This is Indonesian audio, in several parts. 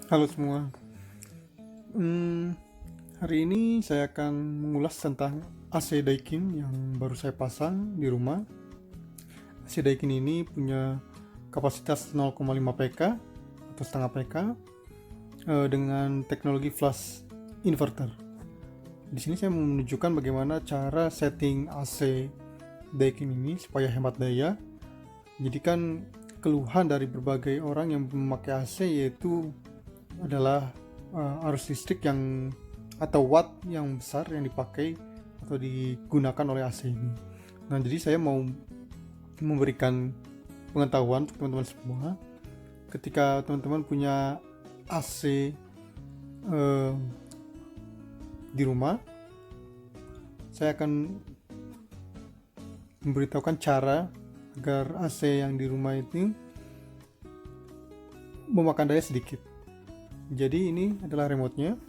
Halo semua. Hmm, Hari ini saya akan mengulas tentang AC Daikin yang baru saya pasang di rumah. AC Daikin ini punya kapasitas 0,5 PK atau setengah PK dengan teknologi flash inverter. Di sini saya mau menunjukkan bagaimana cara setting AC Daikin ini supaya hemat daya. Jadi kan keluhan dari berbagai orang yang memakai AC yaitu adalah arus listrik yang atau watt yang besar yang dipakai atau digunakan oleh AC ini. Nah, jadi saya mau memberikan pengetahuan untuk teman-teman semua. Ketika teman-teman punya AC di rumah, saya akan memberitahukan cara agar AC yang di rumah itu memakan daya sedikit. Jadi ini adalah remote-nya.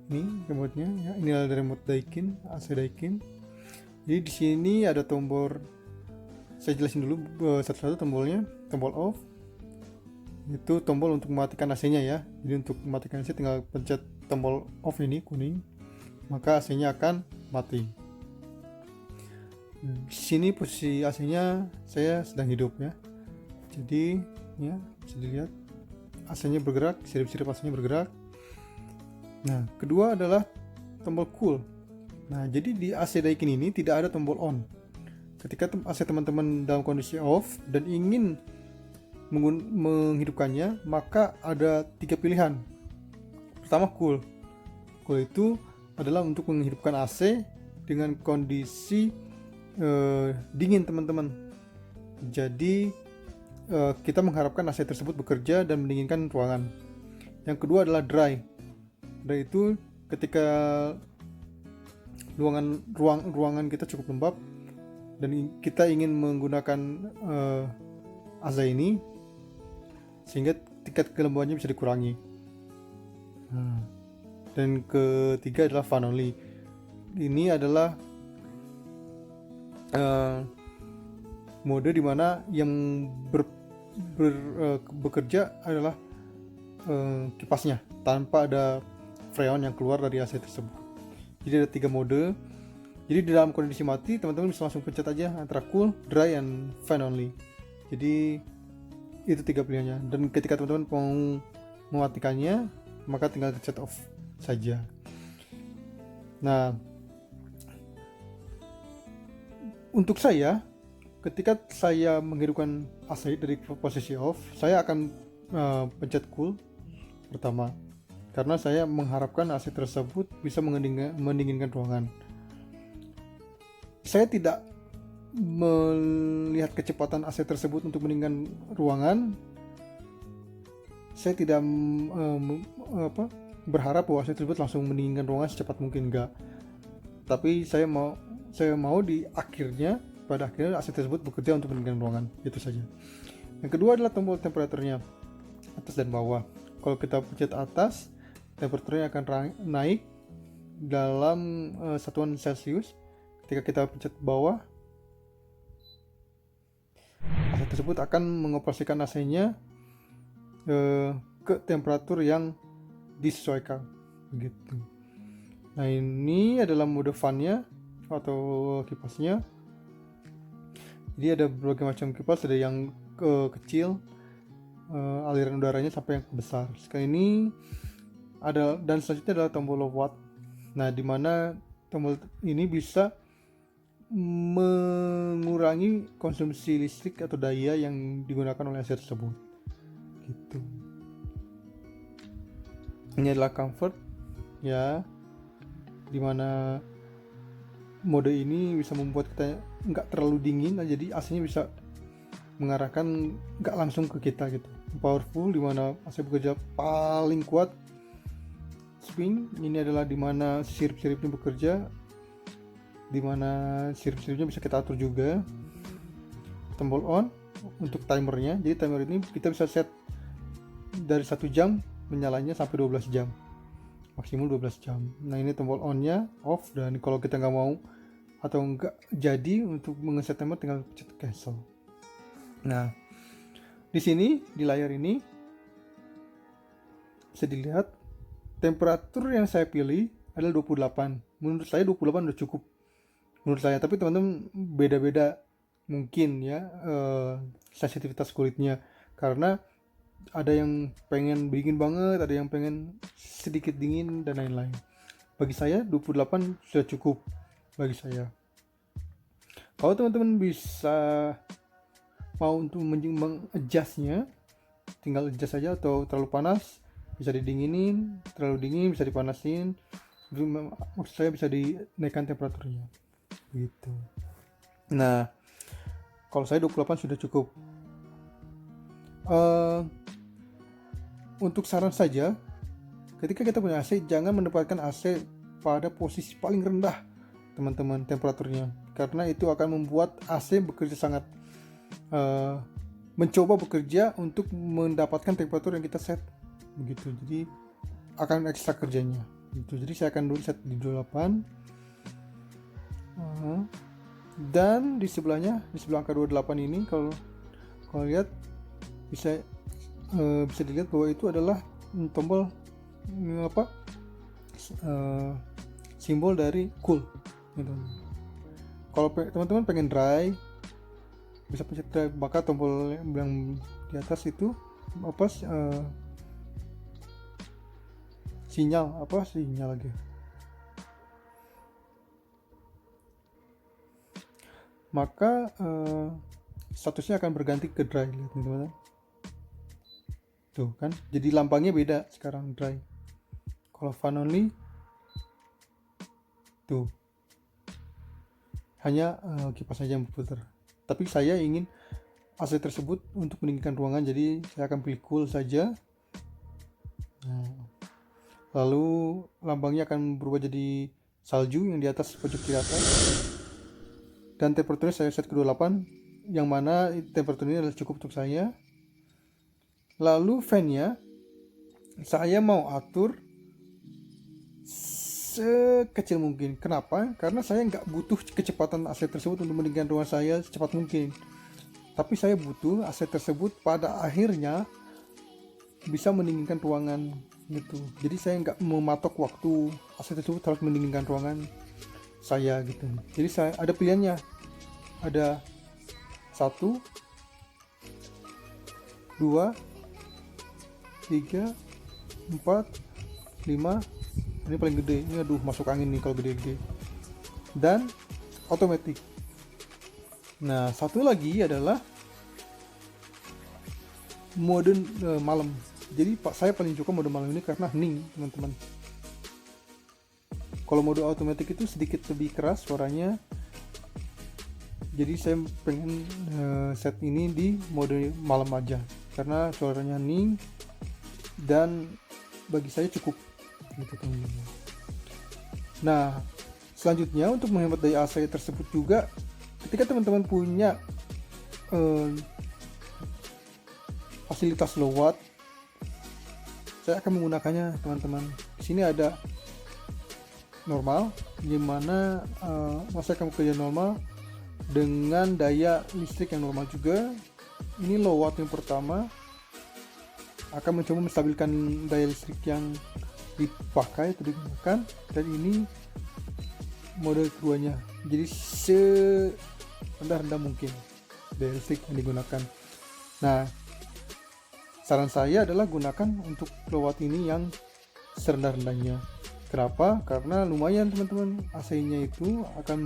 Ini remote-nya ya. Ini adalah remote Daikin, AC Daikin. Jadi di sini ada tombol. Saya jelasin dulu satu-satu tombolnya. Tombol off itu tombol untuk mematikan AC-nya ya. Jadi untuk mematikan AC tinggal pencet tombol off ini kuning, maka AC-nya akan mati. Di sini posisi AC-nya saya sedang hidup ya. Jadi ya bisa dilihat AC-nya bergerak, sirip-sirip AC-nya bergerak. Nah, kedua adalah tombol cool. Nah, jadi di AC Daikin ini tidak ada tombol on. Ketika AC teman-teman dalam kondisi off dan ingin menghidupkannya, maka ada 3 pilihan. Pertama, cool. Cool itu adalah untuk menghidupkan AC dengan kondisi dingin teman-teman. Jadi kita mengharapkan AC tersebut bekerja dan mendinginkan ruangan. Yang kedua adalah dry. Dry itu ketika ruangan kita cukup lembab dan kita ingin menggunakan AC ini sehingga tingkat kelembabannya bisa dikurangi. Dan ketiga adalah fan only. Ini adalah mode dimana yang bekerja adalah kipasnya tanpa ada freon yang keluar dari AC tersebut. Jadi ada 3 mode. Jadi di dalam kondisi mati teman-teman bisa langsung pencet aja antara cool, dry, and fan only. Jadi itu 3 pilihannya. Dan ketika teman-teman mau mematikannya, maka tinggal pencet off saja. Nah, untuk saya, ketika saya menghidupkan AC dari posisi off, saya akan pencet cool pertama, karena saya mengharapkan AC tersebut bisa mendinginkan ruangan. Saya tidak melihat kecepatan AC tersebut untuk mendinginkan ruangan. Saya tidak berharap bahwa AC tersebut langsung mendinginkan ruangan secepat mungkin, enggak. Tapi saya mau di akhirnya, pada akhirnya AC tersebut bekerja untuk mendinginkan ruangan. Itu saja. Yang kedua adalah tombol temperaturnya, atas dan bawah. Kalau kita pencet atas, temperaturnya akan naik dalam satuan Celcius. Ketika kita pencet bawah, AC tersebut akan mengoperasikan AC-nya ke temperatur yang disesuaikan gitu. Nah, ini adalah mode fan-nya atau kipasnya. Jadi ada berbagai macam kipas, ada yang kecil, aliran udaranya sampai yang besar. Sekarang ini ada, dan selanjutnya adalah tombol watt. Nah, dimana tombol ini bisa mengurangi konsumsi listrik atau daya yang digunakan oleh AC tersebut gitu. Ini adalah comfort ya, dimana mode ini bisa membuat kita nggak terlalu dingin, jadi AC-nya bisa mengarahkan nggak langsung ke kita gitu. Powerful, dimana AC bekerja paling kuat. Swing, ini adalah dimana sirip-siripnya bekerja, dimana sirip-siripnya bisa kita atur juga. Tombol on untuk timernya, jadi timer ini kita bisa set dari 1 jam menyalanya sampai 12 jam, maksimum 12 jam. Nah, ini tombol on-nya, off, dan kalau kita nggak mau atau nggak jadi untuk mengeset timer, tinggal pencet cancel. Nah, di sini di layar ini bisa dilihat temperatur yang saya pilih adalah 28. Menurut saya 28 udah cukup menurut saya, tapi teman-teman beda-beda mungkin ya sensitivitas kulitnya, karena ada yang pengen dingin banget, ada yang pengen sedikit dingin dan lain-lain. Bagi saya 28 sudah cukup bagi saya. Kalau teman-teman bisa mau untuk mengadjustnya, tinggal adjust saja. Atau terlalu panas bisa didinginin, terlalu dingin bisa dipanasin. Maksud saya bisa dinaikkan temperaturnya gitu. Nah, kalau saya 28 sudah cukup. Untuk saran saja, ketika kita punya AC, jangan menempatkan AC pada posisi paling rendah teman-teman temperaturnya, karena itu akan membuat AC bekerja sangat mencoba bekerja untuk mendapatkan temperatur yang kita set begitu, jadi akan ekstra kerjanya gitu. Jadi saya akan dulu set di 28, dan di sebelah angka 28 ini kalau lihat bisa dilihat bahwa itu adalah tombol simbol dari cool gitu. Kalau teman-teman pengen dry bisa pencet dry, maka tombol yang di atas itu sinyal lagi, maka statusnya akan berganti ke dry. Lihat teman-teman, tuh kan, jadi lambangnya beda sekarang, dry. Kalau fan only tuh hanya kipas saja yang berputar. Tapi saya ingin AC tersebut untuk mendinginkan ruangan, jadi saya akan pilih cool saja. Lalu lambangnya akan berubah jadi salju yang di atas pojok kiri atas, dan temperaturnya saya set ke 28, yang mana temperatur ini adalah cukup untuk saya. Lalu fan-nya saya mau atur sekecil mungkin. Kenapa? Karena saya nggak butuh kecepatan AC tersebut untuk mendinginkan ruangan saya secepat mungkin, tapi saya butuh AC tersebut pada akhirnya bisa mendinginkan ruangan gitu. Jadi saya nggak mematok waktu AC tersebut harus mendinginkan ruangan saya gitu. Jadi saya ada pilihannya, ada 1, 2, 3, 4, 5. Ini paling gede, ini aduh masuk angin nih kalau gede-gede, dan otomatis. Nah, satu lagi adalah mode malam. Jadi saya paling suka mode malam ini karena hening teman-teman. Kalau mode otomatis itu sedikit lebih keras suaranya, jadi saya pengen set ini di mode malam aja karena suaranya hening dan bagi saya cukup gitu teman-teman. Nah, selanjutnya untuk menghemat daya AC tersebut juga, ketika teman-teman punya fasilitas low watt, saya akan menggunakannya teman-teman. Di sini ada normal, dimana saya akan bekerja normal dengan daya listrik yang normal juga. Ini low watt yang pertama, akan mencoba menstabilkan daya listrik yang dipakai atau digunakan, dan ini mode keduanya, jadi serendah-rendah mungkin daya listrik yang digunakan. Nah, saran saya adalah gunakan untuk low watt ini yang serendah-rendahnya. Kenapa? Karena lumayan teman-teman, AC-nya itu akan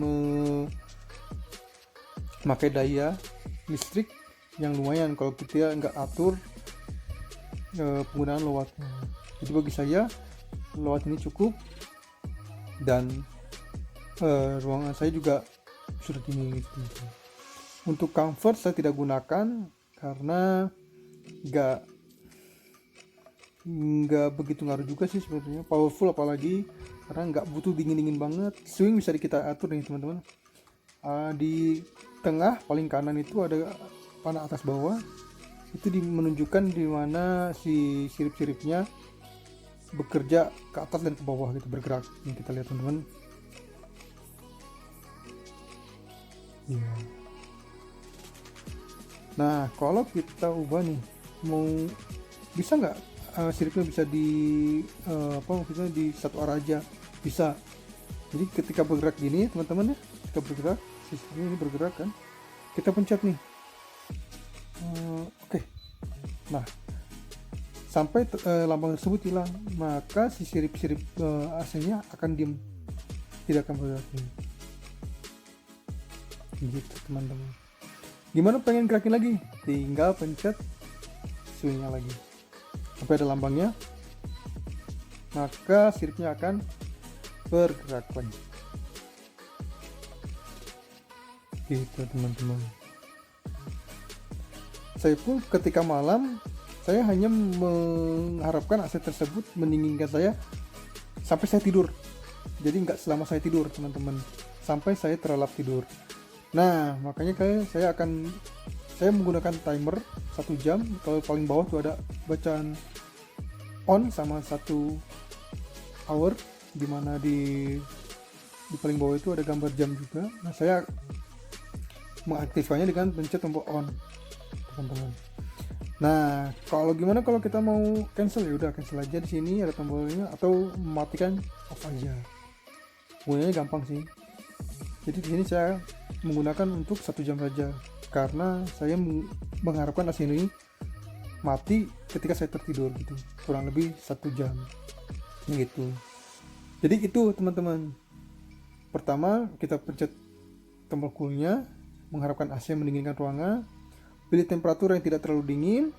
memakai daya listrik yang lumayan kalau kita nggak atur penggunaan low wattnya. Jadi bagi saya low watt ini cukup, dan ruangan saya juga sudah dingin gitu. Untuk comfort saya tidak gunakan karena nggak begitu ngaruh juga sih sebenarnya. Powerful apalagi, karena nggak butuh dingin banget. Swing bisa kita atur nih teman-teman. Di tengah paling kanan itu ada panah atas bawah, itu menunjukkan di mana si sirip-siripnya bekerja ke atas dan ke bawah gitu, bergerak. Ini kita lihat teman-teman. Ya. Nah, kalau kita ubah nih, mau bisa nggak siripnya bisa di maksudnya di satu arah aja bisa. Jadi ketika bergerak gini teman-teman ya, ketika bergerak siripnya ini bergerak kan, kita pencet nih. Oke. Nah, sampai lambang tersebut hilang, maka si sirip-sirip AC-nya akan diam, tidak akan bergerak ini. Gitu teman-teman. Gimana pengen gerakin lagi? Tinggal pencet swingnya lagi sampai ada lambangnya, maka siripnya akan bergerak lagi. Gitu teman-teman. Saya pun ketika malam, saya hanya mengharapkan AC tersebut mendinginkan saya sampai saya tidur. Jadi nggak selama saya tidur teman-teman, sampai saya terlelap tidur. Nah makanya saya menggunakan timer 1 jam. Kalau paling bawah tuh ada bacaan on sama 1 hour, dimana di paling bawah itu ada gambar jam juga. Nah saya mengaktifkannya dengan pencet tombol on teman-teman. Nah, kalau gimana kalau kita mau cancel, ya udah cancel aja, di sini ada tombolnya, atau mematikan off aja. Gunanya gampang sih. Jadi di sini saya menggunakan untuk 1 jam saja karena saya mengharapkan AC ini mati ketika saya tertidur gitu. Kurang lebih 1 jam. Gitu. Jadi itu teman-teman. Pertama, kita pencet tombol coolnya, mengharapkan AC mendinginkan ruangan. Pilih temperatur yang tidak terlalu dingin,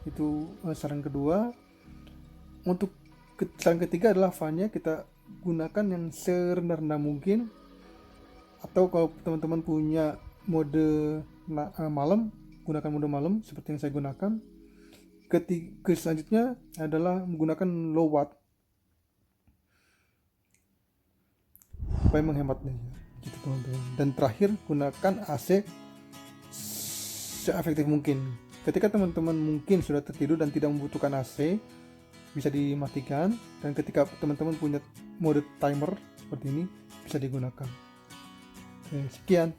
itu saran kedua. Untuk saran ketiga adalah fan-nya kita gunakan yang serendah-rendah mungkin, atau kalau teman-teman punya mode malam, gunakan mode malam seperti yang saya gunakan. Selanjutnya adalah menggunakan low watt supaya menghemat gitu teman-teman. Dan terakhir, gunakan AC seefektif mungkin. Ketika teman-teman mungkin sudah tertidur dan tidak membutuhkan AC, bisa dimatikan. Dan ketika teman-teman punya mode timer seperti ini, bisa digunakan. Oke, sekian.